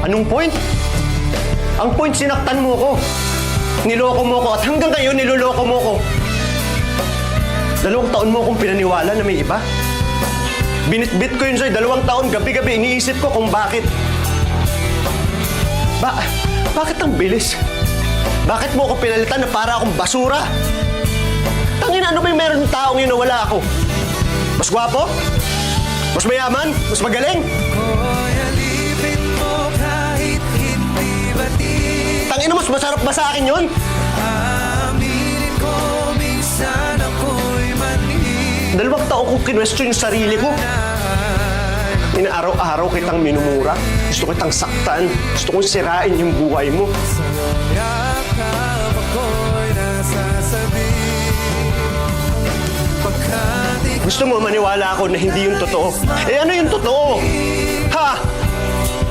Anong point? Ang point, sinaktan mo ko. Niloko mo ko at hanggang ngayon niloloko mo ko. 2 taon mo akong pinaniwala na may iba. Binitbit ko yun sa'yo 2 taon, gabi-gabi iniisip ko kung bakit. Bakit ang bilis? Bakit mo ako pinalitan na para akong basura? Tangina, ano ba yung meron ng taong yun na wala ako? Mas gwapo? Mas mayaman? Mas magaling? Tangina, mas masarap ba sa akin yun? Aminin ko minsan ako'y mali. 2 taon kong kinwestiyon yung sarili ko. Inaaraw-araw kitang minumura. Gusto kitang saktan. Gusto kong sirain yung buhay mo. Yakap ako'y nasasabi. Pagkat Gusto mo maniwala ako na hindi yung totoo. Eh ano yung totoo?